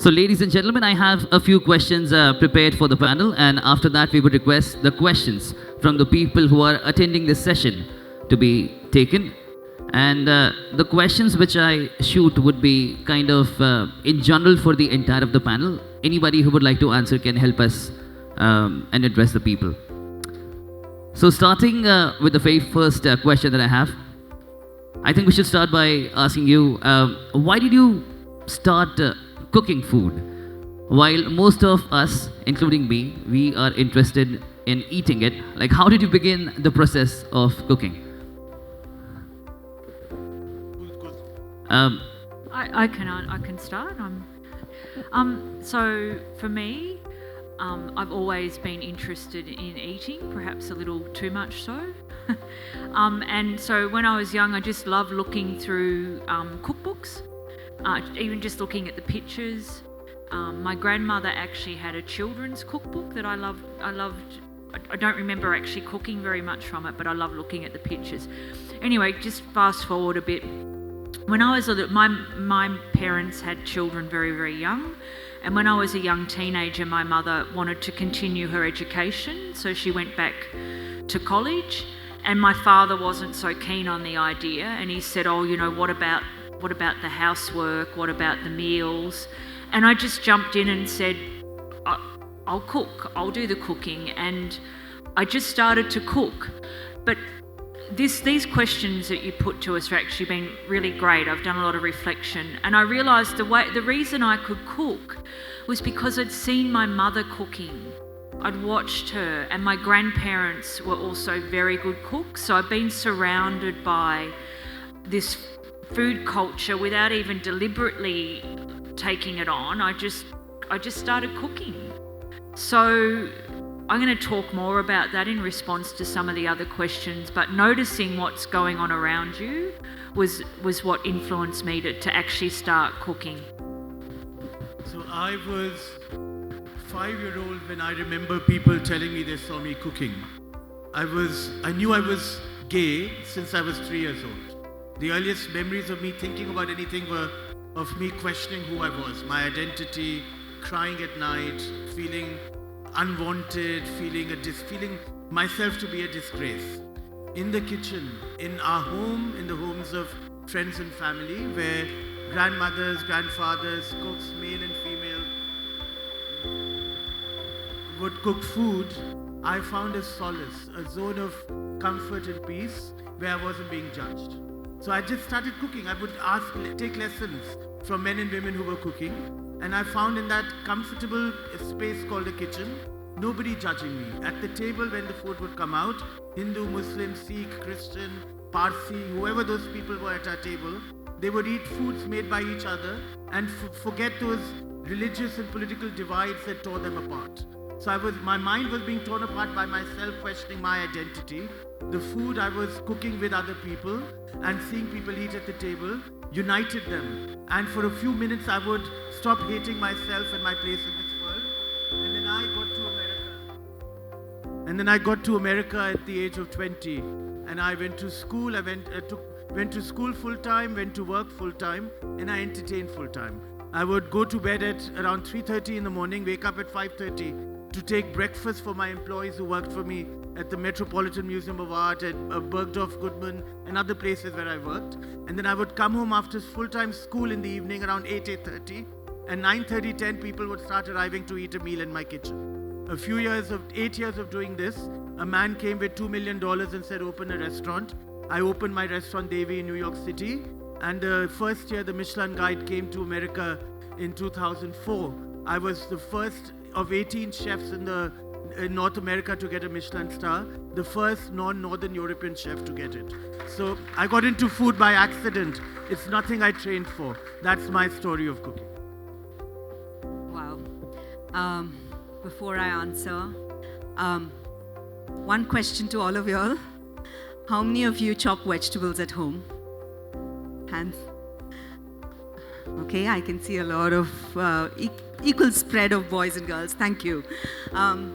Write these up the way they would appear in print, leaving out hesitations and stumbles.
So, ladies and gentlemen, I have a few questions prepared for the panel, and after that, we would request the questions from the people who are attending this session to be taken. And the questions which I shoot would be kind of in general for the entire of the panel. Anybody who would like to answer can help us and address the people. So, starting with the very first question that I have, I think we should start by asking you, why did you start cooking food? While most of us, including me, we are interested in eating it. Like, how did you begin the process of cooking? I can start. So for me, I've always been interested in eating, perhaps a little too much so. And so when I was young, I just loved looking through cookbooks, even just looking at the pictures. My grandmother actually had a children's cookbook that I loved. I don't remember actually cooking very much from it, but I love looking at the pictures. Anyway, just fast forward a bit. When I was my parents had children very, very young, and when I was a young teenager, my mother wanted to continue her education, so she went back to college, and my father wasn't so keen on the idea, and he said, "Oh, you know, what about the housework? What about the meals?" And I just jumped in and said, "I'll cook. I'll do the cooking," and I just started to cook. But these questions that you put to us have actually been really great. I've done a lot of reflection, and I realised the reason I could cook was because I'd seen my mother cooking. I'd watched her, and my grandparents were also very good cooks, so I've been surrounded by this food culture without even deliberately taking it on. I just started cooking. So I'm going to talk more about that in response to some of the other questions, but noticing what's going on around you was what influenced me to actually start cooking. So I was 5-year-old when I remember people telling me they saw me cooking. I knew I was gay since I was 3 years old. The earliest memories of me thinking about anything were of me questioning who I was, my identity, crying at night, feeling unwanted, feeling myself to be a disgrace. In the kitchen, in our home, in the homes of friends and family, where grandmothers, grandfathers, cooks, male and female, would cook food, I found a solace, a zone of comfort and peace where I wasn't being judged. So I just started cooking. I would take lessons from men and women who were cooking, and I found in that comfortable space called a kitchen, nobody judging me. At the table when the food would come out, Hindu, Muslim, Sikh, Christian, Parsi, whoever those people were at our table, they would eat foods made by each other and forget those religious and political divides that tore them apart. So my mind was being torn apart by myself questioning my identity. The food I was cooking with other people and seeing people eat at the table united them. And for a few minutes I would stop hating myself and my place in this world. And then I got to America at the age of 20. And I went to school. I went to school full time, went to work full time, and I entertained full time. I would go to bed at around 3:30 in the morning, wake up at 5:30 to take breakfast for my employees who worked for me at the Metropolitan Museum of Art, at Bergdorf Goodman, and other places where I worked. And then I would come home after full-time school in the evening around 8:30, and 9:30, 10 people would start arriving to eat a meal in my kitchen. 8 years of doing this, a man came with $2 million and said, open a restaurant. I opened my restaurant, Devi, in New York City. And the first year the Michelin Guide came to America in 2004, I was the first of 18 chefs in North America to get a Michelin star, the first non-Northern European chef to get it. So I got into food by accident. It's nothing I trained for. That's my story of cooking. Wow. Before I answer, one question to all of you all. How many of you chop vegetables at home? Hands. Okay, I can see a lot of equal spread of boys and girls. Thank you.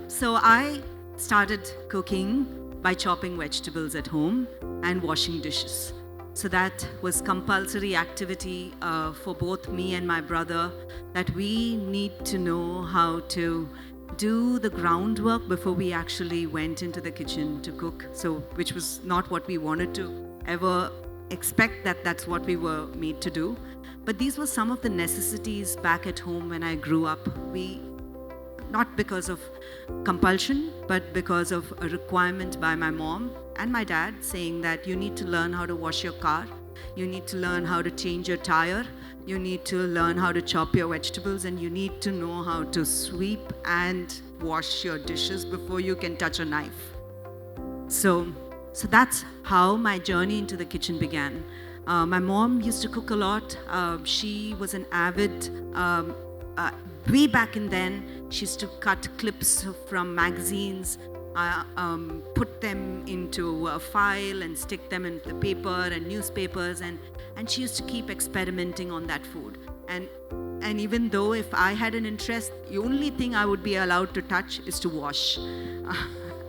So I started cooking by chopping vegetables at home and washing dishes. So that was compulsory activity for both me and my brother, that we need to know how to do the groundwork before we actually went into the kitchen to cook. So, which was not what we wanted to ever expect, that that's what we were made to do. But these were some of the necessities back at home when I grew up. Not because of compulsion, but because of a requirement by my mom and my dad saying that you need to learn how to wash your car, you need to learn how to change your tire, you need to learn how to chop your vegetables, and you need to know how to sweep and wash your dishes before you can touch a knife. So that's how my journey into the kitchen began. My mom used to cook a lot. She was an avid, way back in then, she used to cut clips from magazines, put them into a file and stick them in the paper and newspapers, and she used to keep experimenting on that food. And even though if I had an interest, the only thing I would be allowed to touch is to wash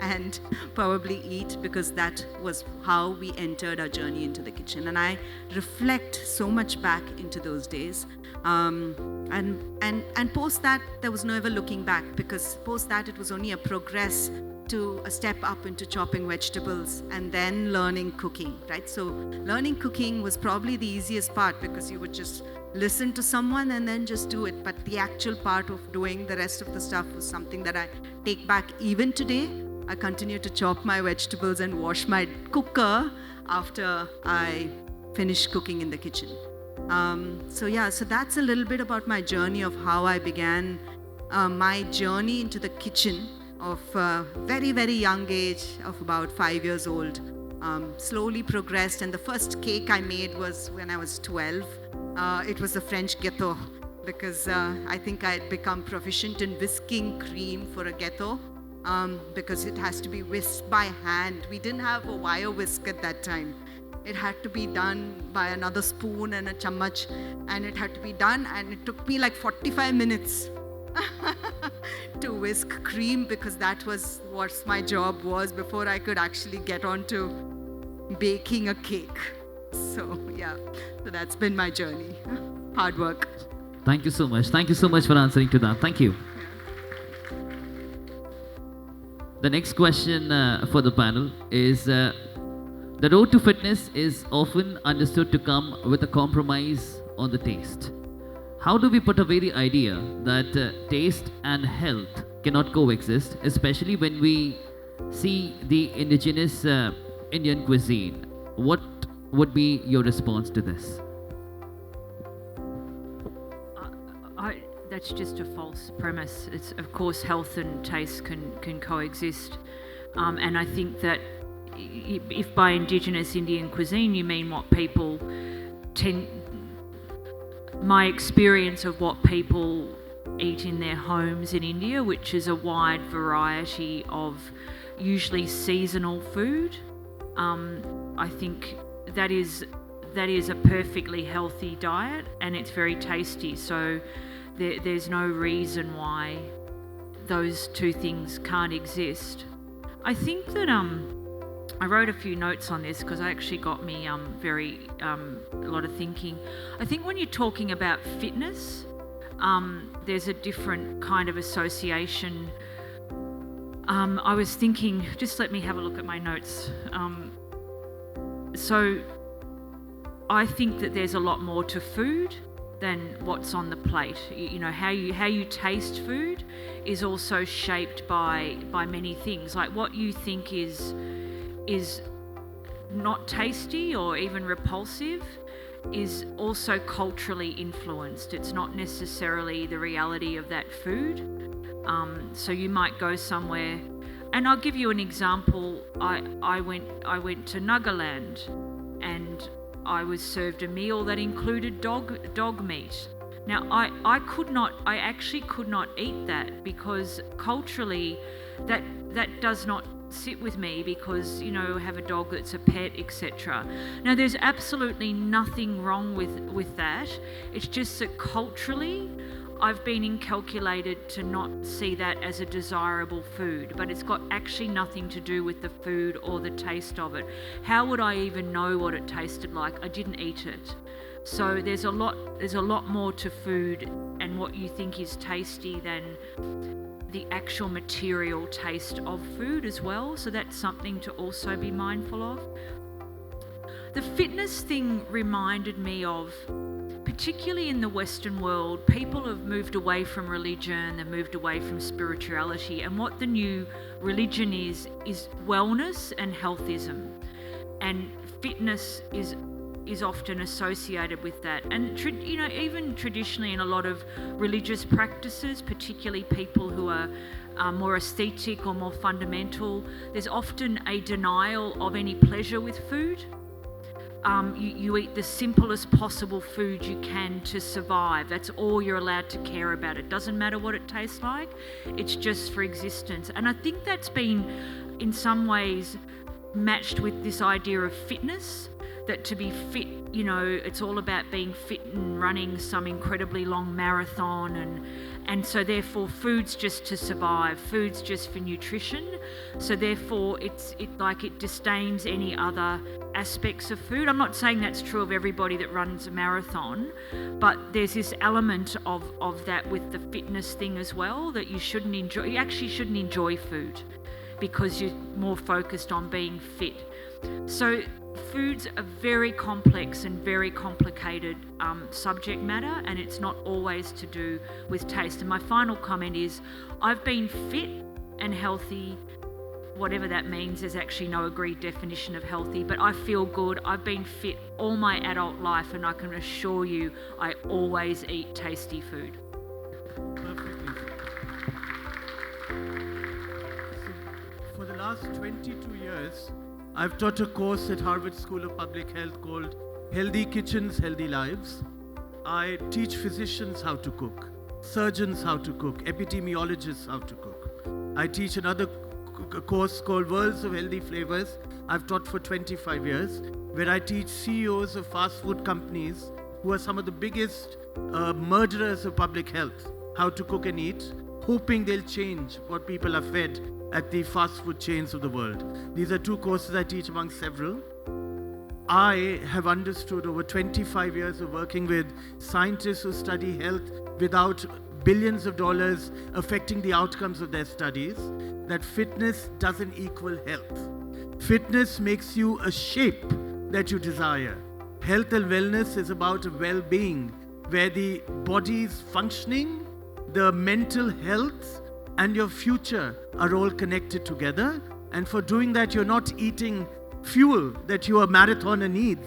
and probably eat, because that was how we entered our journey into the kitchen. And I reflect so much back into those days. And post that, there was never looking back, because post that it was only a progress to a step up into chopping vegetables and then learning cooking, right? So learning cooking was probably the easiest part, because you would just listen to someone and then just do it. But the actual part of doing the rest of the stuff was something that I take back even today. I continue to chop my vegetables and wash my cooker after I finish cooking in the kitchen. So that's a little bit about my journey of how I began my journey into the kitchen of very, very young age of about 5 years old. Slowly progressed, and the first cake I made was when I was 12. It was a French gâteau, because I think I had become proficient in whisking cream for a gâteau, because it has to be whisked by hand. We didn't have a wire whisk at that time. It had to be done by another spoon and a chammach, and it had to be done, and it took me like 45 minutes to whisk cream, because that was what my job was before I could actually get on to baking a cake. So that's been my journey. Hard work. Thank you so much. Thank you so much for answering to that. Thank you. The next question for the panel is, the road to fitness is often understood to come with a compromise on the taste. How do we put away the idea that taste and health cannot coexist, especially when we see the indigenous Indian cuisine? What would be your response to this? That's just a false premise. It's, of course, health and taste can coexist. And I think that if by indigenous Indian cuisine you mean what people my experience of what people eat in their homes in India, which is a wide variety of usually seasonal food, I think that is a perfectly healthy diet, and it's very tasty. So there's no reason why those two things can't exist. I think that I wrote a few notes on this because it actually got me a lot of thinking. I think when you're talking about fitness, there's a different kind of association. I was thinking, just let me have a look at my notes. So I think that there's a lot more to food than what's on the plate. You know, how you taste food is also shaped by many things. Like what you think is not tasty or even repulsive is also culturally influenced. It's not necessarily the reality of that food. So you might go somewhere, and I'll give you an example. I went to Nagaland, and I was served a meal that included dog meat. Now I actually could not eat that, because culturally that does not sit with me, because I have a dog that's a pet, etc. Now there's absolutely nothing wrong with that. It's just that culturally I've been inculcated to not see that as a desirable food, but it's got actually nothing to do with the food or the taste of it. How would I even know what it tasted like? I didn't eat it. So there's a lot more to food and what you think is tasty than the actual material taste of food as well. So that's something to also be mindful of. The fitness thing reminded me of, particularly in the Western world, people have moved away from religion, they've moved away from spirituality, and what the new religion is wellness and healthism. And fitness is often associated with that. And even traditionally in a lot of religious practices, particularly people who are more aesthetic or more fundamental, there's often a denial of any pleasure with food. You eat the simplest possible food you can to survive. That's all you're allowed to care about. It doesn't matter what it tastes like. It's just for existence. And I think that's been, in some ways, matched with this idea of fitness, that to be fit, it's all about being fit and running some incredibly long marathon, and so therefore food's just to survive, food's just for nutrition. So therefore it disdains any other aspects of food. I'm not saying that's true of everybody that runs a marathon, but there's this element of that with the fitness thing as well, that you actually shouldn't enjoy food because you're more focused on being fit. So food's a very complex and very complicated subject matter, and it's not always to do with taste. And my final comment is, I've been fit and healthy, whatever that means. There's actually no agreed definition of healthy, but I feel good. I've been fit all my adult life, and I can assure you I always eat tasty food. Perfectly. For the last 22 years, I've taught a course at Harvard School of Public Health called Healthy Kitchens, Healthy Lives. I teach physicians how to cook, surgeons how to cook, epidemiologists how to cook. I teach another course called Worlds of Healthy Flavors. I've taught for 25 years, where I teach CEOs of fast food companies who are some of the biggest murderers of public health how to cook and eat, hoping they'll change what people are fed at the fast food chains of the world. These are two courses I teach among several. I have understood over 25 years of working with scientists who study health without billions of dollars affecting the outcomes of their studies, that fitness doesn't equal health. Fitness makes you a shape that you desire. Health and wellness is about well-being, where the body's functioning, the mental health, and your future are all connected together. And for doing that, you're not eating fuel that your marathoner needs,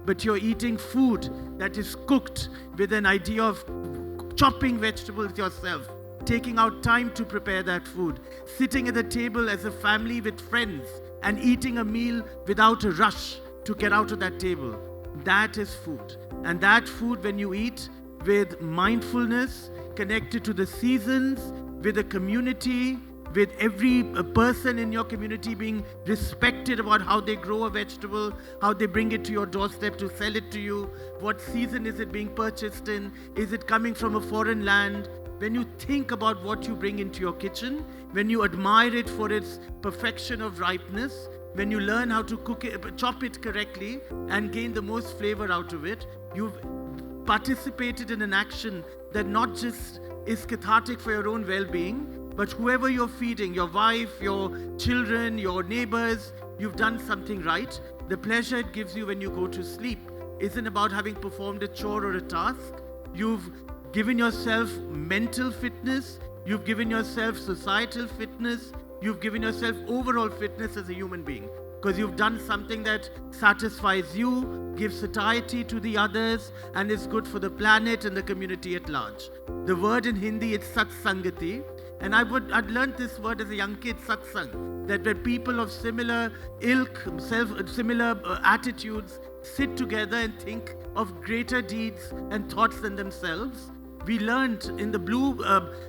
but you're eating food that is cooked with an idea of chopping vegetables yourself, taking out time to prepare that food, sitting at the table as a family with friends and eating a meal without a rush to get out of that table. That is food. And that food, when you eat with mindfulness, connected to the seasons, with the community, with every person in your community being respected about how they grow a vegetable, how they bring it to your doorstep to sell it to you, what season is it being purchased in, is it coming from a foreign land? When you think about what you bring into your kitchen, when you admire it for its perfection of ripeness, when you learn how to cook it, chop it correctly and gain the most flavor out of it, you've participated in an action that not just is cathartic for your own well-being, but whoever you're feeding, your wife, your children, your neighbors, you've done something right. The pleasure it gives you when you go to sleep isn't about having performed a chore or a task. You've given yourself mental fitness, you've given yourself societal fitness, you've given yourself overall fitness as a human being, because you've done something that satisfies you, gives satiety to the others, and is good for the planet and the community at large. The word in Hindi is satsangati, and I'd learned this word as a young kid, satsang, that when people of similar ilk, similar attitudes sit together and think of greater deeds and thoughts than themselves. We learned in the blue,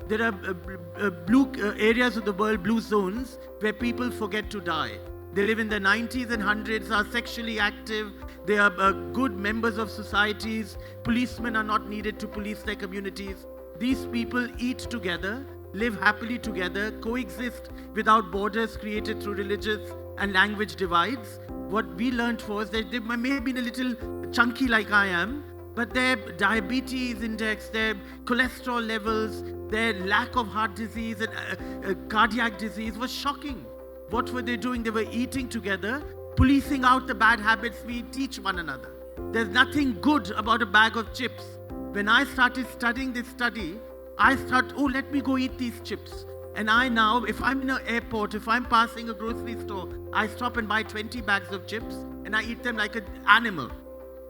there are blue areas of the world, blue zones, where people forget to die. They live in their 90s and 100s, are sexually active, they are good members of societies, policemen are not needed to police their communities. These people eat together, live happily together, coexist without borders created through religious and language divides. What we learned was that they may have been a little chunky like I am, but their diabetes index, their cholesterol levels, their lack of heart disease and cardiac disease was shocking. What were they doing? They were eating together, policing out the bad habits we teach one another. There's nothing good about a bag of chips. When I started studying this study, I thought, oh, let me go eat these chips. And I now, if I'm in an airport, if I'm passing a grocery store, I stop and buy 20 bags of chips and I eat them like an animal.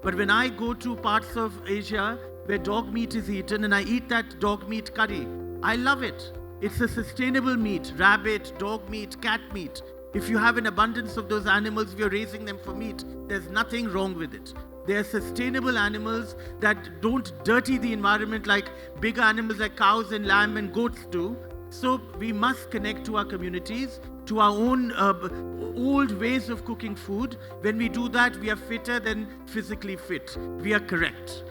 But when I go to parts of Asia where dog meat is eaten and I eat that dog meat curry, I love it. It's a sustainable meat, rabbit, dog meat, cat meat. If you have an abundance of those animals, if you're raising them for meat, there's nothing wrong with it. They're sustainable animals that don't dirty the environment like bigger animals like cows and lamb and goats do. So we must connect to our communities, to our own old ways of cooking food. When we do that, we are fitter than physically fit. We are correct.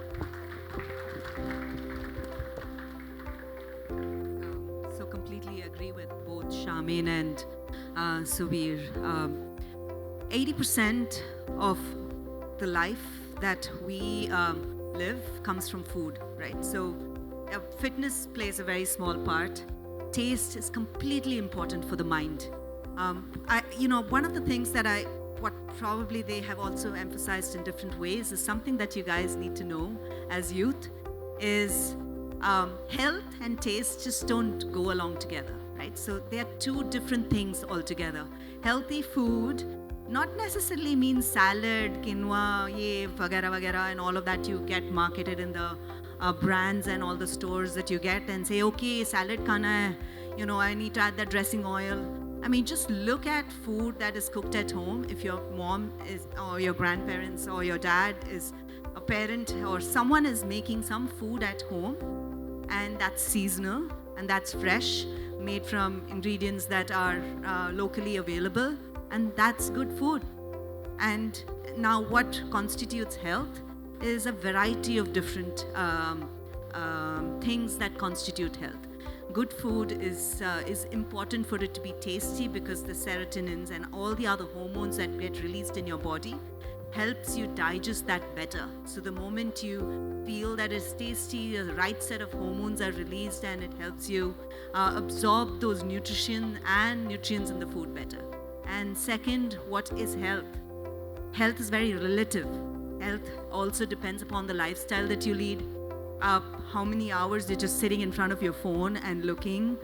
So completely agree with both Charmaine and Suvir. 80% of the life that we live comes from food, right? So fitness plays a very small part. Taste is completely important for the mind. One of the things that what probably they have also emphasized in different ways is something that you guys need to know as youth is health and taste just don't go along together, right? So they are two different things altogether. Healthy food not necessarily means salad, quinoa, vagara, and all of that you get marketed in the brands and all the stores that you get and say, okay, salad khana hai, I need to add that dressing oil. I mean, just look at food that is cooked at home. If your mom is, or your grandparents or your dad is a parent or someone is making some food at home and that's seasonal and that's fresh, made from ingredients that are locally available, and that's good food. And now what constitutes health is a variety of different things that constitute health. Good food is important for it to be tasty because the serotonins and all the other hormones that get released in your body helps you digest that better. So the moment you feel that it's tasty, the right set of hormones are released and it helps you absorb those nutrition and nutrients in the food better. And second, what is health? Health is very relative. Health also depends upon the lifestyle that you lead. How many hours you're just sitting in front of your phone and looking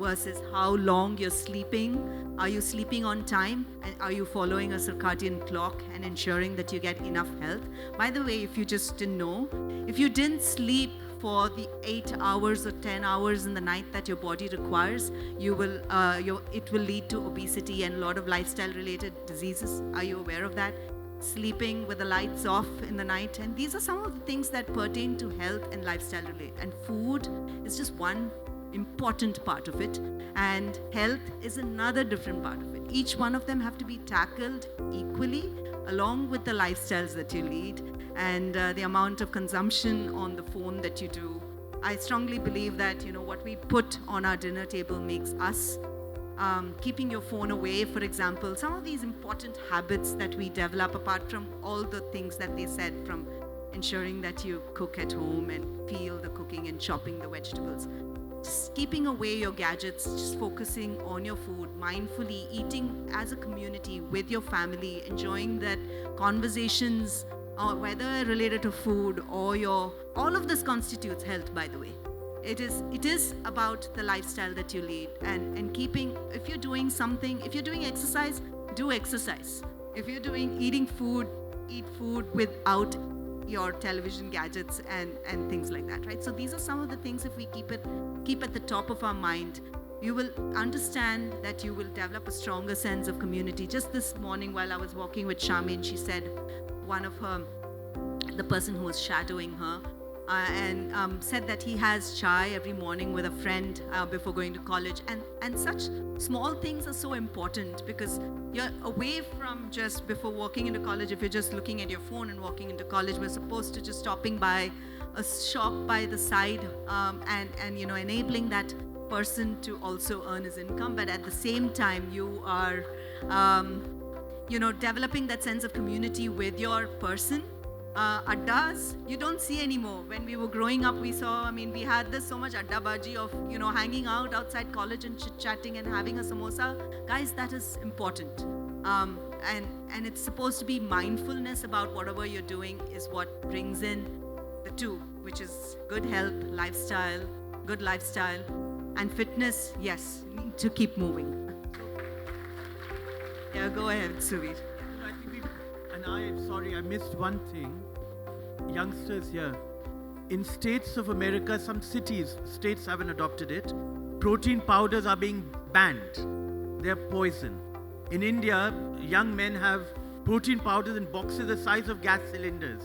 versus how long you're sleeping. Are you sleeping on time? And are you following a circadian clock and ensuring that you get enough health? By the way, if you just didn't know, if you didn't sleep for the 8 hours or 10 hours in the night that your body requires, it will lead to obesity and a lot of lifestyle-related diseases. Are you aware of that? Sleeping with the lights off in the night, and these are some of the things that pertain to health and lifestyle related, and food is just one important part of it, and health is another different part of it. Each one of them have to be tackled equally along with the lifestyles that you lead and the amount of consumption on the phone that you do. I strongly believe that what we put on our dinner table makes us. Keeping your phone away, for example, some of these important habits that we develop apart from all the things that they said, from ensuring that you cook at home and feel the cooking and chopping the vegetables. Just keeping away your gadgets, just focusing on your food, mindfully eating as a community with your family, enjoying that conversations, whether related to food or all of this constitutes health, by the way. It is about the lifestyle that you lead and keeping, if you're doing something, if you're doing exercise, do exercise. If you're eating food, eat food without your television gadgets and things like that, right? So these are some of the things, if we keep at the top of our mind, you will understand that you will develop a stronger sense of community. Just this morning while I was walking with Charmaine, she said the person who was shadowing her, said that he has chai every morning with a friend before going to college, and such small things are so important because you're away from just before walking into college. If you're just looking at your phone and walking into college, we're supposed to just stopping by a shop by the side, and enabling that person to also earn his income, but at the same time you are developing that sense of community with your person. Addas, you don't see anymore. When we were growing up, we saw, we had this so much adda baji of, hanging out outside college and chit-chatting and having a samosa. Guys, that is important. And it's supposed to be mindfulness about whatever you're doing is what brings in the two, which is good health, good lifestyle, and fitness, yes, need to keep moving. Yeah, go ahead, Suvir. I think I missed one thing. Youngsters here. In states of America, some states haven't adopted it. Protein powders are being banned. They're poison. In India, young men have protein powders in boxes the size of gas cylinders.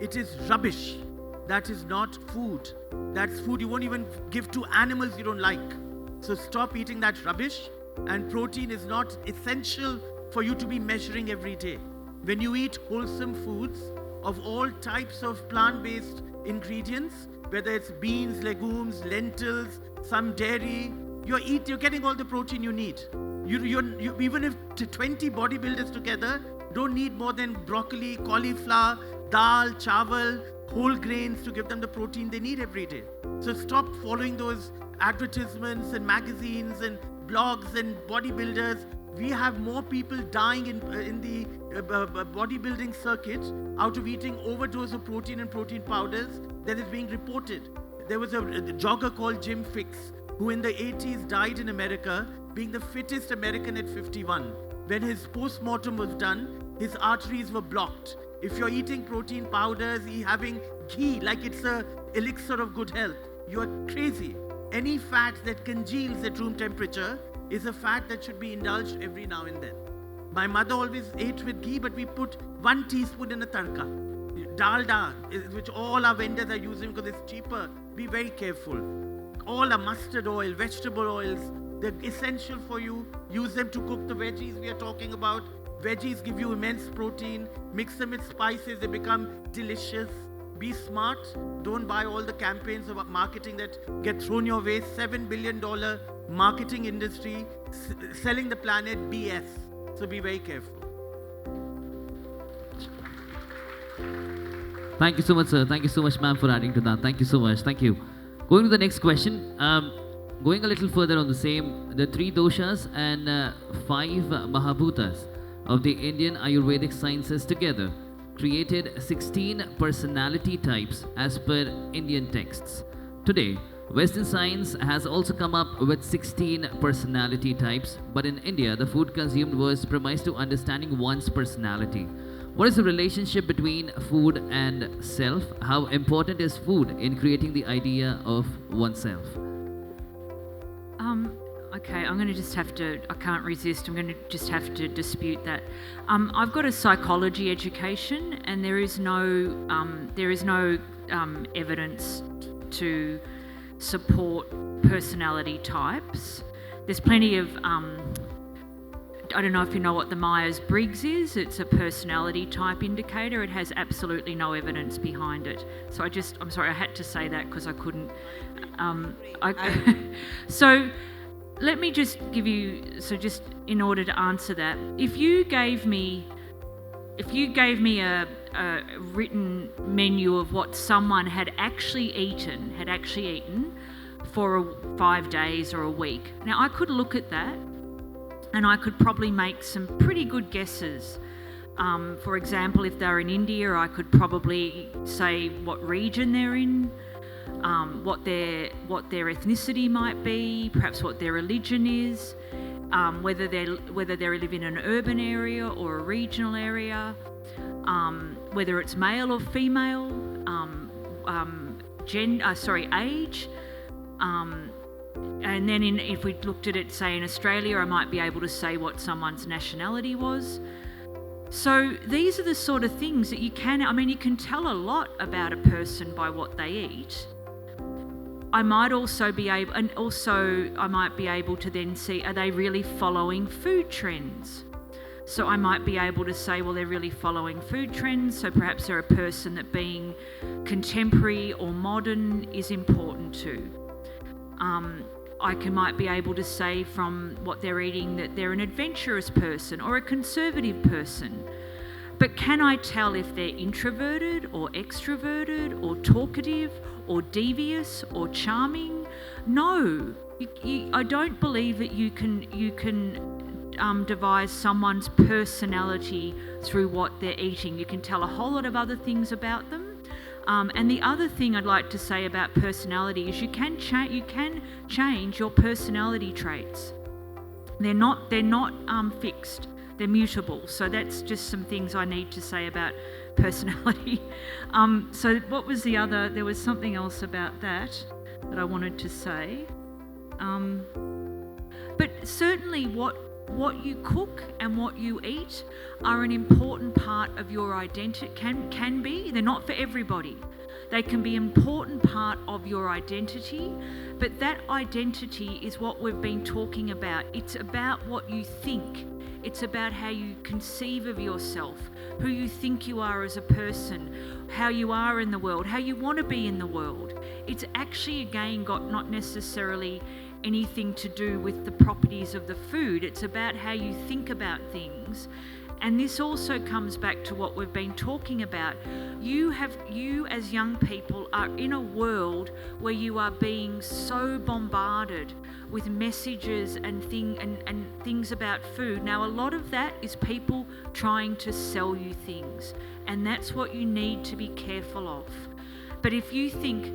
It is rubbish. That is not food. That's food you won't even give to animals you don't like. So stop eating that rubbish. And protein is not essential for you to be measuring every day. When you eat wholesome foods of all types of plant-based ingredients, whether it's beans, legumes, lentils, some dairy, you're getting all the protein you need. You even if 20 bodybuilders together don't need more than broccoli, cauliflower, dal, chawal, whole grains to give them the protein they need every day. So stop following those advertisements and magazines and blogs and bodybuilders. We have more people dying in the bodybuilding circuit out of eating overdose of protein and protein powders than is being reported. There was a jogger called Jim Fix who in the 80s died in America, being the fittest American at 51. When his post-mortem was done, his arteries were blocked. If you're eating protein powders, having ghee like it's a elixir of good health, you're crazy. Any fat that congeals at room temperature is a fat that should be indulged every now and then. My mother always ate with ghee, but we put 1 teaspoon in a tarka. Dalda, which all our vendors are using because it's cheaper. Be very careful. All the mustard oil, vegetable oils, they're essential for you. Use them to cook the veggies we are talking about. Veggies give you immense protein. Mix them with spices, they become delicious. Be smart. Don't buy all the campaigns of marketing that get thrown your way. $7 billion marketing industry selling the planet BS. So be very careful. Thank you so much, sir. Thank you so much, ma'am, for adding to that. Thank you so much. Thank you. Going to the next question. Going a little further on the same, the 3 doshas and 5 mahabhutas of the Indian Ayurvedic sciences together created 16 personality types as per Indian texts. Today, Western science has also come up with 16 personality types, but in India, the food consumed was premised to understanding one's personality. What is the relationship between food and self? How important is food in creating the idea of oneself? Okay, I'm going to just have to, I can't resist, I'm going to just have to dispute that. I've got a psychology education and there is no evidence to support personality types. There's plenty of, I don't know if you know what the Myers-Briggs is. It's a personality type indicator. It has absolutely no evidence behind it. So I'm sorry, I had to say that because I couldn't. So let me just give you, so just in order to answer that, if you gave me a written menu of what someone had actually eaten for 5 days or a week, now I could look at that and I could probably make some pretty good guesses. For example, if they're in India, I could probably say what region they're in, what their ethnicity might be, perhaps what their religion is, whether they live in an urban area or a regional area, whether it's male or female, age. And then if we looked at it, say in Australia, I might be able to say what someone's nationality was. So these are the sort of things that you can tell a lot about a person by what they eat. I might be able to then see, are they really following food trends? So I might be able to say, well, they're really following food trends, so perhaps they're a person that being contemporary or modern is important to. Might be able to say from what they're eating that they're an adventurous person or a conservative person. But can I tell if they're introverted or extroverted or talkative or devious or charming? No. I don't believe that you can devise someone's personality through what they're eating. You can tell a whole lot of other things about them. And the other thing I'd like to say about personality is you can change your personality traits. They're not fixed. They're mutable. So that's just some things I need to say about personality. So what was the other? There was something else about that I wanted to say. But certainly what you cook and what you eat are an important part of your identity. Can be. They're not for everybody. They can be an important part of your identity, but that identity is what we've been talking about. It's about what you think. It's about how you conceive of yourself, who you think you are as a person, how you are in the world, how you want to be in the world. It's actually, again, got not necessarily anything to do with the properties of the food. It's about how you think about things. And this also comes back to what we've been talking about. You as young people are in a world where you are being so bombarded with messages and things about food. Now, a lot of that is people trying to sell you things, and that's what you need to be careful of. But if you think,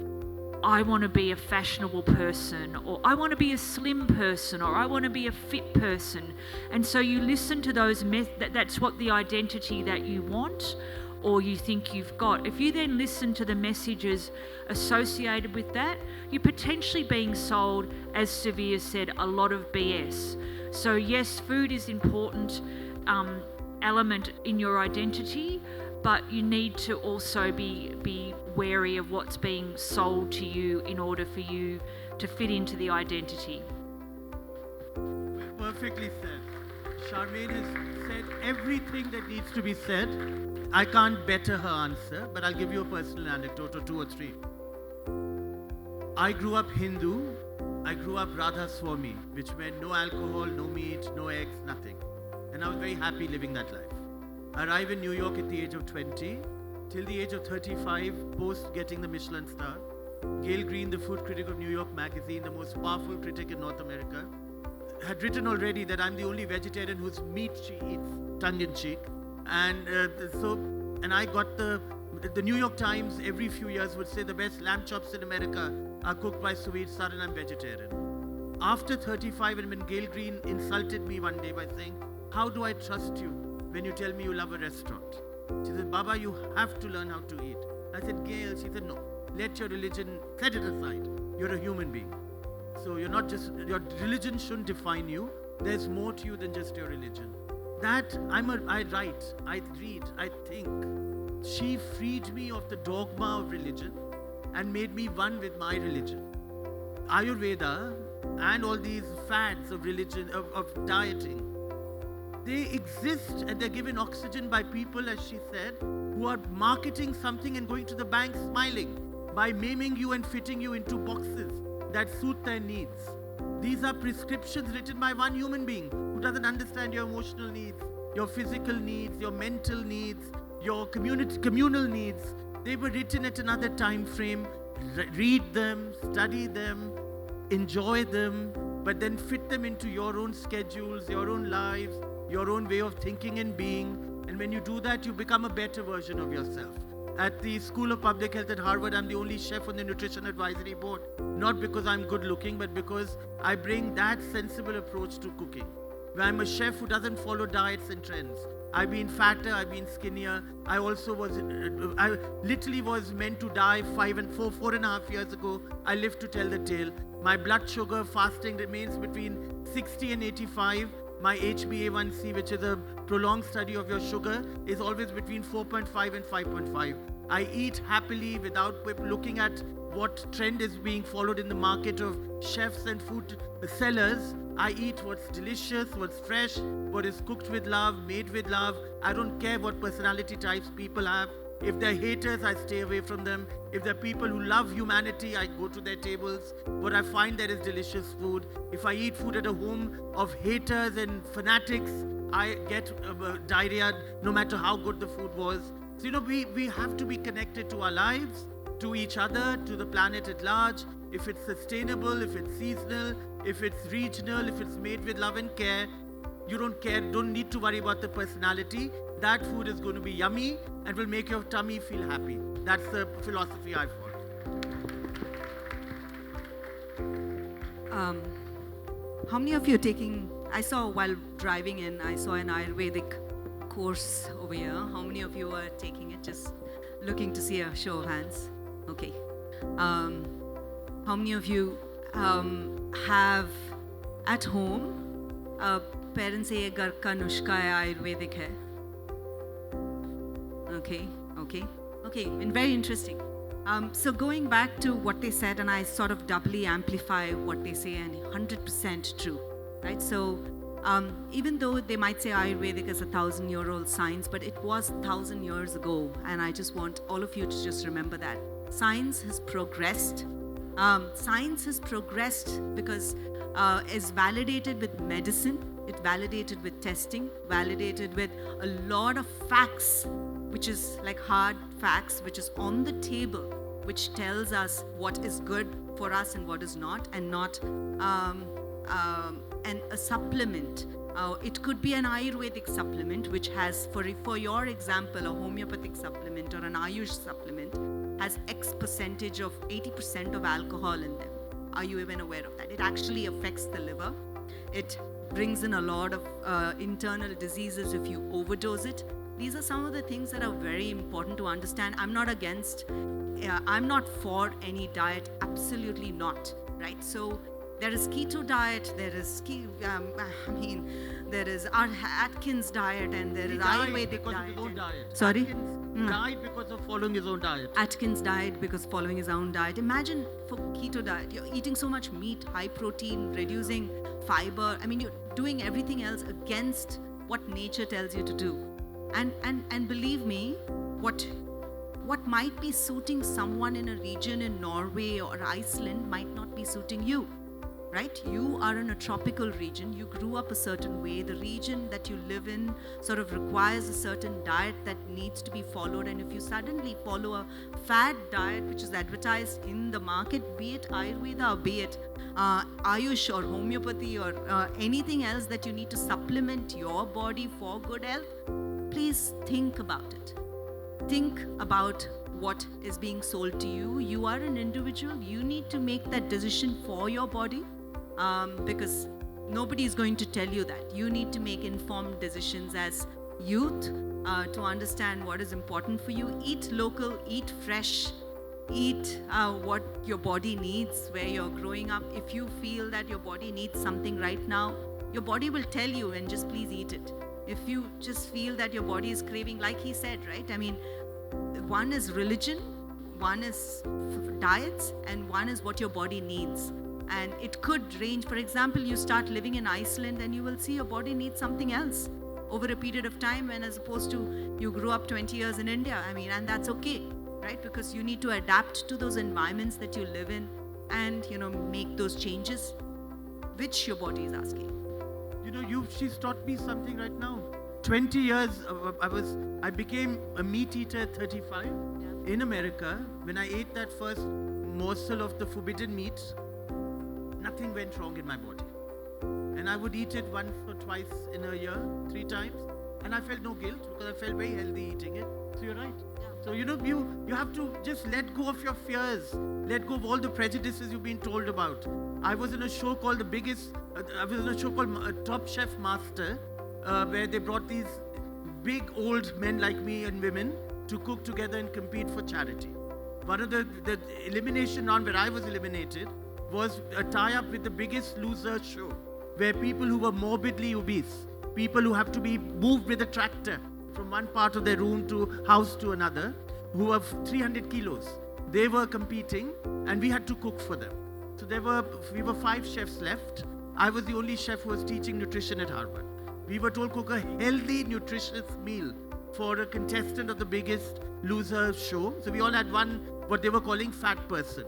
I want to be a fashionable person, or I want to be a slim person, or I want to be a fit person, and so you listen to those that's what the identity that you want or you think you've got. If you then listen to the messages associated with that, you're potentially being sold, as Suvir said, a lot of BS. So yes, food is important element in your identity, but you need to also be wary of what's being sold to you in order for you to fit into the identity. Perfectly said. Charmaine has said everything that needs to be said. I can't better her answer, but I'll give you a personal anecdote or two or three. I grew up Hindu. I grew up Radha Swami, which meant no alcohol, no meat, no eggs, nothing. And I was very happy living that life. I arrived in New York at the age of 20. Till the age of 35, post getting the Michelin star. Gail Green, the food critic of New York Magazine, the most powerful critic in North America, had written already that I'm the only vegetarian whose meat she eats, tongue-in-cheek. And I got the New York Times every few years would say the best lamb chops in America are cooked by Suvir Saran. I'm vegetarian. After 35, and when Gail Green insulted me one day by saying, how do I trust you when you tell me you love a restaurant? She said, Baba, you have to learn how to eat. I said, Gail, she said, no, let your religion, set it aside. You're a human being. So your religion shouldn't define you. There's more to you than just your religion. I write, I read, I think. She freed me of the dogma of religion and made me one with my religion. Ayurveda and all these fads of religion, of dieting, they exist and they're given oxygen by people, as she said, who are marketing something and going to the bank smiling by maiming you and fitting you into boxes that suit their needs. These are prescriptions written by one human being who doesn't understand your emotional needs, your physical needs, your mental needs, your communal needs. They were written at another time frame. Read them, study them, enjoy them, but then fit them into your own schedules, your own lives, your own way of thinking and being. And when you do that, you become a better version of yourself. At the School of Public Health at Harvard, I'm the only chef on the Nutrition Advisory Board. Not because I'm good looking, but because I bring that sensible approach to cooking. I'm a chef who doesn't follow diets and trends. I've been fatter, I've been skinnier. I literally was meant to die 4.5 years ago. I live to tell the tale. My blood sugar fasting remains between 60 and 85. My HbA1c, which is a prolonged study of your sugar, is always between 4.5 and 5.5. I eat happily without looking at what trend is being followed in the market of chefs and food sellers. I eat what's delicious, what's fresh, what is cooked with love, made with love. I don't care what personality types people have. If they're haters, I stay away from them. If they're people who love humanity, I go to their tables. But I find there is delicious food. If I eat food at a home of haters and fanatics, I get diarrhea no matter how good the food was. So, we have to be connected to our lives, to each other, to the planet at large. If it's sustainable, if it's seasonal, if it's regional, if it's made with love and care, you don't need to worry about the personality. That food is going to be yummy and will make your tummy feel happy. That's the philosophy I follow. How many of you are taking, I saw while driving in, I saw an Ayurvedic course over here. How many of you are taking it? Just looking to see a show of hands. Okay. How many of you have at home parents say घर का नुस्खा है आयुर्वेदिक है? Okay, and very interesting. So going back to what they said, and I sort of doubly amplify what they say, and 100% true, right? So even though they might say Ayurvedic is 1,000-year-old science, but it was 1,000 years ago, and I just want all of you to just remember that. Science has progressed. Science has progressed because it's validated with medicine, it's validated with testing, validated with a lot of facts, which is like hard facts, which is on the table, which tells us what is good for us and what is not, and not and a supplement. It could be an Ayurvedic supplement, which has, for your example, a homeopathic supplement or an Ayush supplement, has X percentage of 80% of alcohol in them. Are you even aware of that? It actually affects the liver. It brings in a lot of internal diseases if you overdose it. These are some of the things that are very important to understand. I'm not for any diet, absolutely not, right? So there is keto diet, there is there is Atkins diet, and there is Ayurvedic because of his own diet. Sorry? Atkins died because of following his own diet. Atkins died because following his own diet. Imagine for keto diet, you're eating so much meat, high protein, reducing fiber. I mean, you're doing everything else against what nature tells you to do. And believe me, what might be suiting someone in a region in Norway or Iceland might not be suiting you, right? You are in a tropical region, you grew up a certain way, the region that you live in sort of requires a certain diet that needs to be followed, and if you suddenly follow a fad diet which is advertised in the market, be it Ayurveda or be it Ayush or homeopathy or anything else that you need to supplement your body for good health, please think about it. Think about what is being sold to you. You are an individual. You need to make that decision for your body because nobody is going to tell you that. You need to make informed decisions as youth to understand what is important for you. Eat local, eat fresh, eat what your body needs, where you're growing up. If you feel that your body needs something right now, your body will tell you, and just please eat it. If you just feel that your body is craving, like he said, right? I mean, one is religion, one is diets, and one is what your body needs. And it could range. For example, you start living in Iceland and you will see your body needs something else over a period of time, and as opposed to you grew up 20 years in India. I mean, and that's okay, right? Because you need to adapt to those environments that you live in and, make those changes which your body is asking. She's taught me something right now. 20 years, I became a meat eater at 35 in America. When I ate that first morsel of the forbidden meat, nothing went wrong in my body. And I would eat it once or twice in a year, 3 times. And I felt no guilt because I felt very healthy eating it. So you're right. Yeah. So, you have to just let go of your fears. Let go of all the prejudices you've been told about. I was in a show called Top Chef Master, where they brought these big old men like me and women to cook together and compete for charity. One of the elimination round where I was eliminated was a tie-up with the Biggest Loser show, where people who were morbidly obese, people who have to be moved with a tractor from one part of their room to house to another, who were 300 kilos. They were competing and we had to cook for them. So we were 5 chefs left. I was the only chef who was teaching nutrition at Harvard. We were told cook a healthy, nutritious meal for a contestant of the Biggest Loser show. So we all had one, what they were calling fat person.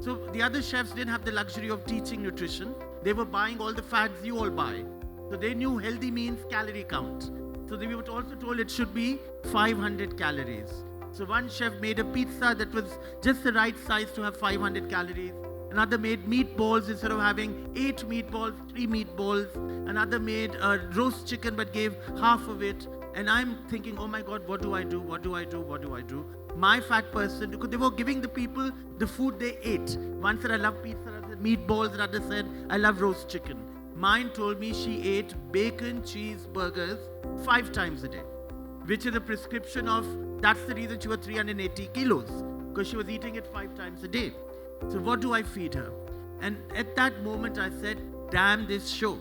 So the other chefs didn't have the luxury of teaching nutrition. They were buying all the fads you all buy. So they knew healthy means calorie count. So we were also told it should be 500 calories. So one chef made a pizza that was just the right size to have 500 calories. Another made meatballs, instead of having 8 meatballs, 3 meatballs. Another made a roast chicken but gave half of it. And I'm thinking, oh my God, what do I do? What do I do? What do I do? My fat person, because they were giving the people the food they ate. One said, I love pizza, another said meatballs, another said, I love roast chicken. Mine told me she ate bacon, cheese, burgers 5 times a day, which is a prescription of, that's the reason she was 380 kilos, because she was eating it 5 times a day. So what do I feed her? And at that moment I said, damn this show.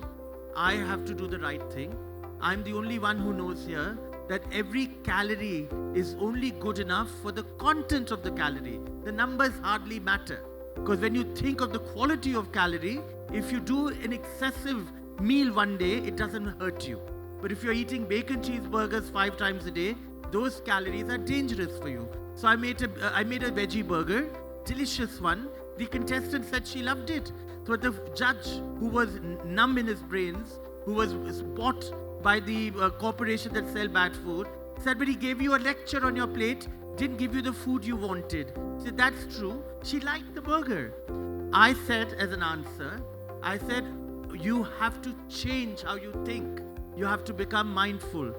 I have to do the right thing. I'm the only one who knows here that every calorie is only good enough for the content of the calorie. The numbers hardly matter. Because when you think of the quality of calorie, if you do an excessive meal one day, it doesn't hurt you. But if you're eating bacon cheeseburgers 5 times a day, those calories are dangerous for you. So I made a veggie burger, delicious one. The contestant said she loved it. So the judge, who was numb in his brains, who was bought by the corporation that sell bad food, said, but he gave you a lecture on your plate, didn't give you the food you wanted. She said, that's true. She liked the burger. I said as an answer, I said, you have to change how you think. You have to become mindful.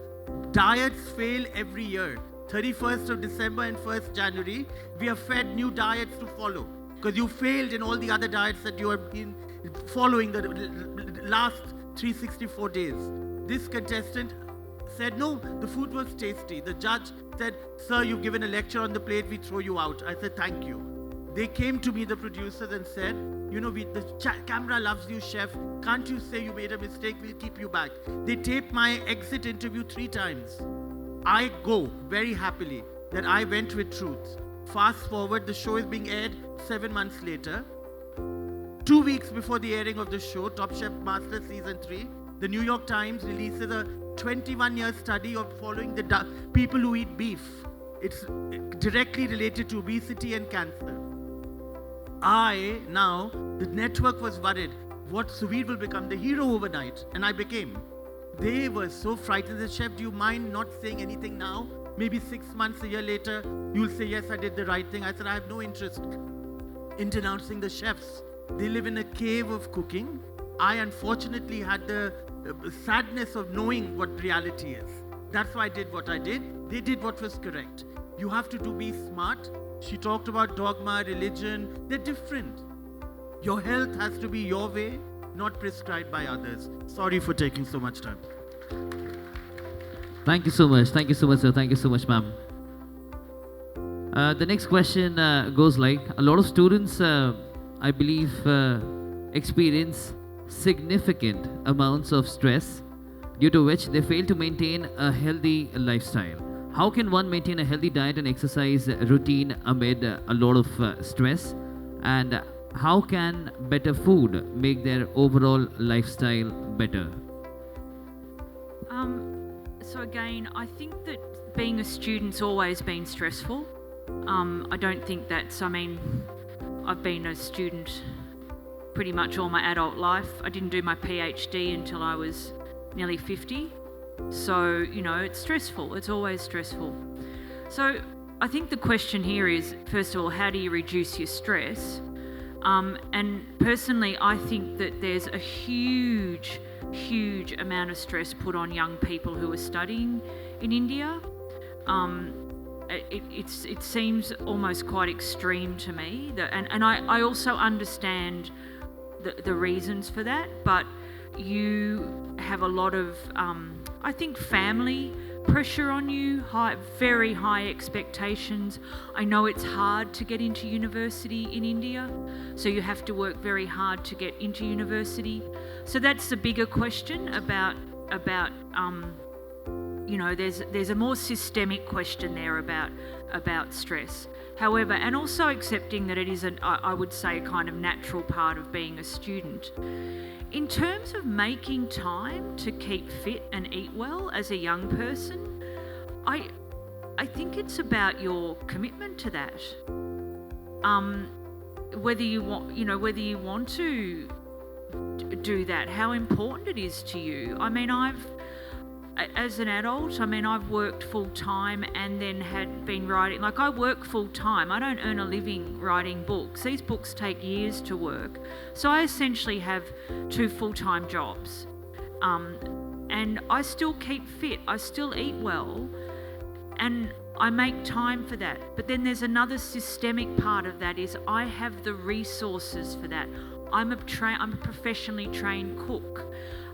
Diets fail every year. 31st of December and 1st January, we are fed new diets to follow. Because you failed in all the other diets that you have been following the last 364 days. This contestant said, no, the food was tasty. The judge said, sir, you've given a lecture on the plate, we throw you out. I said, thank you. They came to me, the producers, and said, you know, the camera loves you, chef. Can't you say you made a mistake? We'll keep you back. They taped my exit interview 3 times. I go very happily that I went with truth. Fast forward, the show is being aired 7 months later. 2 weeks before the airing of the show, Top Chef Master Season 3, the New York Times releases a 21-year study of following the people who eat beef. It's directly related to obesity and cancer. The network was worried, what Suvir will become the hero overnight, and I became. They were so frightened. They said, chef, do you mind not saying anything now? Maybe 6 months, a year later, you'll say, yes, I did the right thing. I said, I have no interest in denouncing the chefs. They live in a cave of cooking. I unfortunately had the sadness of knowing what reality is. That's why I did what I did. They did what was correct. You have to be smart. She talked about dogma, religion. They're different. Your health has to be your way, not prescribed by others. Sorry for taking so much time. Thank you so much. Thank you so much, sir. Thank you so much, ma'am. The next question goes like, a lot of students, I believe, experience significant amounts of stress due to which they fail to maintain a healthy lifestyle. How can one maintain a healthy diet and exercise routine amid a lot of stress? And how can better food make their overall lifestyle better? So again, I think that being a student's always been stressful. I don't think that's, I've been a student pretty much all my adult life. I didn't do my PhD until I was nearly 50. So, you know, it's stressful. It's always stressful. So I think the question here is, first of all, how do you reduce your stress? And personally, I think that there's a huge amount of stress put on young people who are studying in India. It seems almost quite extreme to me, and I also understand the reasons for that, but you have a lot of, I think, family pressure on you, very high expectations. I know it's hard to get into university in India, so you have to work very hard to get into university. So that's the bigger question about there's a more systemic question there about stress. However, and also accepting that it is I would say, a kind of natural part of being a student. In terms of making time to keep fit and eat well as a young person, I think it's about your commitment to that. Whether you want to do that, how important it is to you. I mean, as an adult, I've worked full time and then had been writing. Like, I work full time. I don't earn a living writing books. These books take years to work. So I essentially have 2 full-time jobs. And I still keep fit. I still eat well. And I make time for that. But then there's another systemic part of that is I have the resources for that. I'm a professionally trained cook.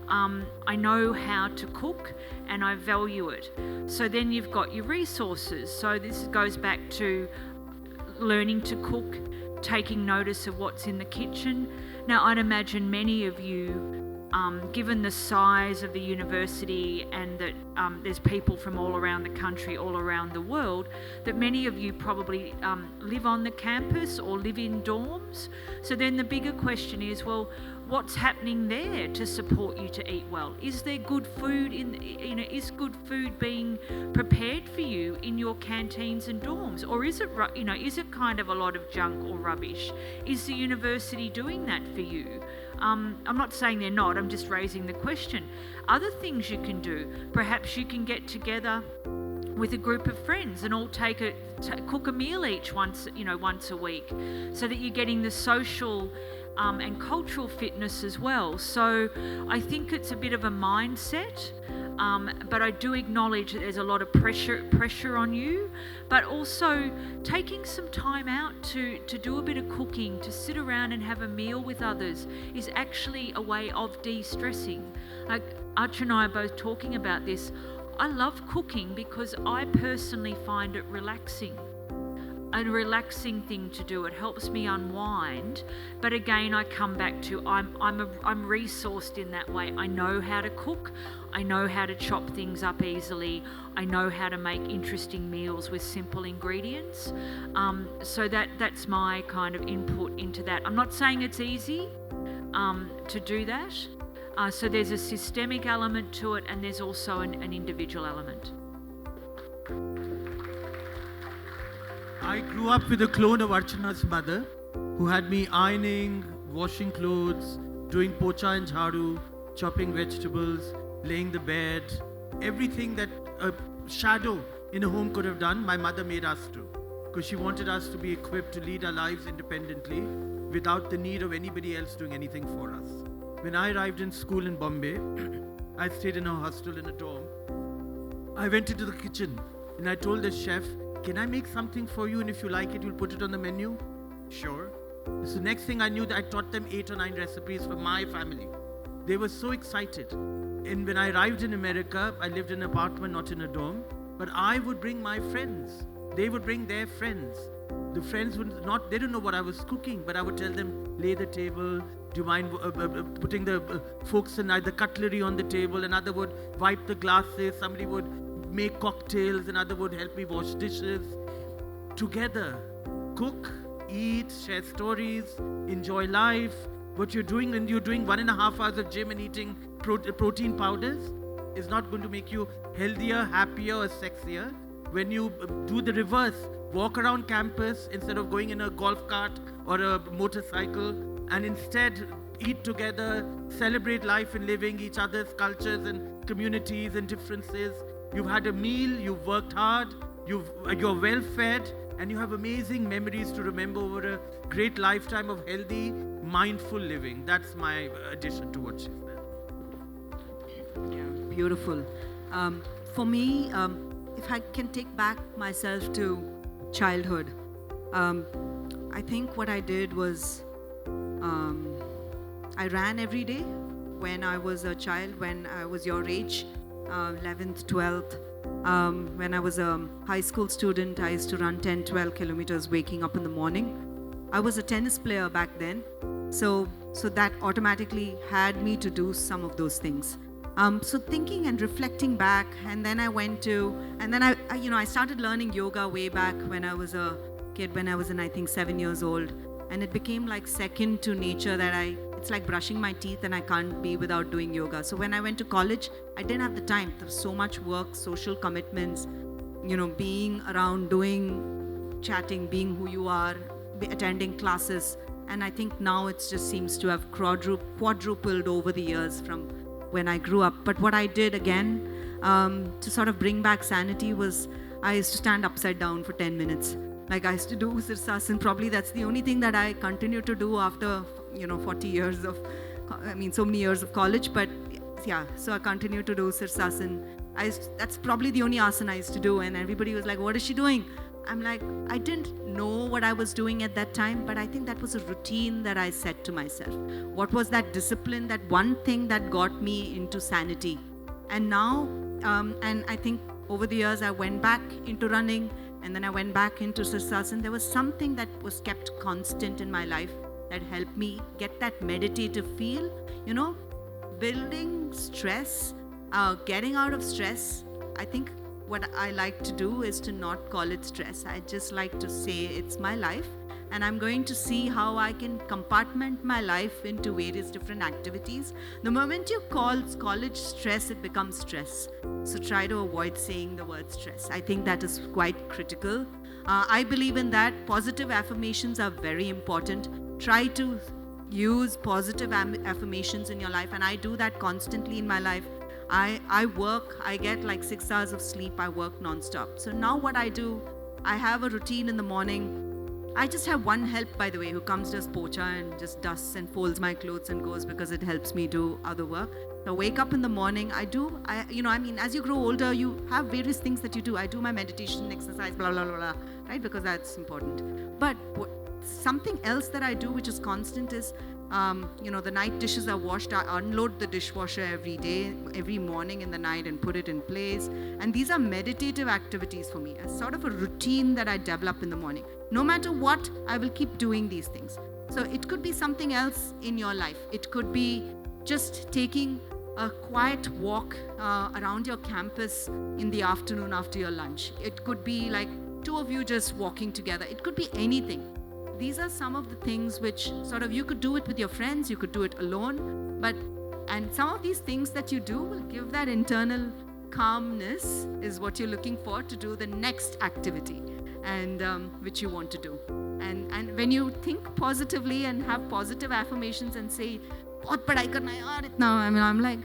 I know how to cook and I value it. So then you've got your resources. So this goes back to learning to cook, taking notice of what's in the kitchen. Now, I'd imagine many of you, given the size of the university and that there's people from all around the country, all around the world, that many of you probably live on the campus or live in dorms. So then the bigger question is, well, what's happening there to support you to eat well? Is there good food is good food being prepared for you in your canteens and dorms? Or is it kind of a lot of junk or rubbish? Is the university doing that for you? I'm not saying they're not, I'm just raising the question. Other things you can do, perhaps you can get together with a group of friends and all cook a meal each once a week, so that you're getting the social and cultural fitness as well. So I think it's a bit of a mindset, but I do acknowledge that there's a lot of pressure on you, but also taking some time out to do a bit of cooking, to sit around and have a meal with others is actually a way of de-stressing. Like Archana and I are both talking about this. I love cooking because I personally find it relaxing. A relaxing thing to do. It helps me unwind. But again, I come back to I'm resourced in that way. I know how to cook. I know how to chop things up easily. I know how to make interesting meals with simple ingredients. So that's my kind of input into that. I'm not saying it's easy to do that. So there's a systemic element to it, and there's also an individual element. I grew up with a clone of Archana's mother, who had me ironing, washing clothes, doing pocha and jharu, chopping vegetables, laying the bed. Everything that a shadow in a home could have done, my mother made us do. Because she wanted us to be equipped to lead our lives independently without the need of anybody else doing anything for us. When I arrived in school in Bombay, I stayed in a hostel in a dorm. I went into the kitchen and I told the chef, "Can I make something for you, and if you like it, you'll put it on the menu?" Sure. So next thing I knew, that I taught them 8 or 9 recipes for my family. They were so excited. And when I arrived in America, I lived in an apartment, not in a dorm, but I would bring my friends. They would bring their friends. The friends they didn't know what I was cooking, but I would tell them, lay the table, do you mind putting the forks and the cutlery on the table? Another would wipe the glasses, somebody would make cocktails, another would help me wash dishes. Together, cook, eat, share stories, enjoy life. What you're doing when you're doing 1.5 hours of gym and eating protein powders is not going to make you healthier, happier, or sexier. When you do the reverse, walk around campus instead of going in a golf cart or a motorcycle, and instead eat together, celebrate life and living, each other's cultures and communities and differences. You've had a meal, you've worked hard, you're well fed, and you have amazing memories to remember over a great lifetime of healthy, mindful living. That's my addition to what she said. Yeah, beautiful. For me, if I can take back myself to childhood, I think what I did was I ran every day when I was a child, when I was your age, 11th, 12th. When I was a high school student, I used to run 10, 12 kilometers waking up in the morning. I was a tennis player back then, so that automatically had me to do some of those things. So thinking and reflecting back, and then I started learning yoga way back when I was a kid, when I was I think 7 years old. And it became like second to nature it's like brushing my teeth and I can't be without doing yoga. So when I went to college, I didn't have the time. There was so much work, social commitments, being around, chatting, being who you are, attending classes. And I think now it just seems to have quadrupled over the years from when I grew up. But what I did again to sort of bring back sanity was I used to stand upside down for 10 minutes. Like I used to do Sirsasan. Probably that's the only thing that I continue to do after 40 years of, so many years of college. But yeah, so I continue to do Sirsasan. That's probably the only asana I used to do. And everybody was like, what is she doing? I'm like, I didn't know what I was doing at that time, but I think that was a routine that I set to myself. What was that discipline, that one thing that got me into sanity? And now, and I think over the years, I went back into running, and then I went back into Sirsasan. There was something that was kept constant in my life that helped me get that meditative feel, building stress, getting out of stress. I think what I like to do is to not call it stress. I just like to say it's my life, and I'm going to see how I can compartment my life into various different activities. The moment you call college stress, it becomes stress. So try to avoid saying the word stress. I think that is quite critical. I believe in that. Positive affirmations are very important. Try to use positive affirmations in your life, and I do that constantly in my life. I work, I get like 6 hours of sleep, I work non-stop. So now what I do, I have a routine in the morning. I just have one help, by the way, who comes, does pocha and just dusts and folds my clothes and goes, because it helps me do other work. So I wake up in the morning, as you grow older, you have various things that you do. I do my meditation, exercise, blah, blah, blah, blah, right? Because that's important. But something else that I do, which is constant, is the night dishes are washed. I unload the dishwasher every day, every morning in the night, and put it in place. And these are meditative activities for me, a sort of a routine that I develop in the morning. No matter what, I will keep doing these things. So it could be something else in your life. It could be just taking a quiet walk around your campus in the afternoon after your lunch. It could be like 2 of you just walking together. It could be anything. These are some of the things which sort of you could do it with your friends, you could do it alone, and some of these things that you do will give that internal calmness is what you're looking for to do the next activity, and which you want to do. And when you think positively and have positive affirmations and say, "Bahut padhai karna hai yaar itna," I'm like,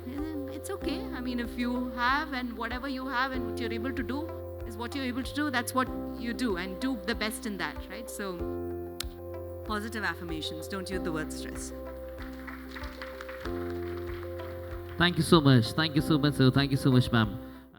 it's okay. If you have, and whatever you have and what you're able to do is what you're able to do, that's what you do, and do the best in that, right? So positive affirmations, don't use the word stress. Thank you so much. Thank you so much, sir. Thank you so much, ma'am.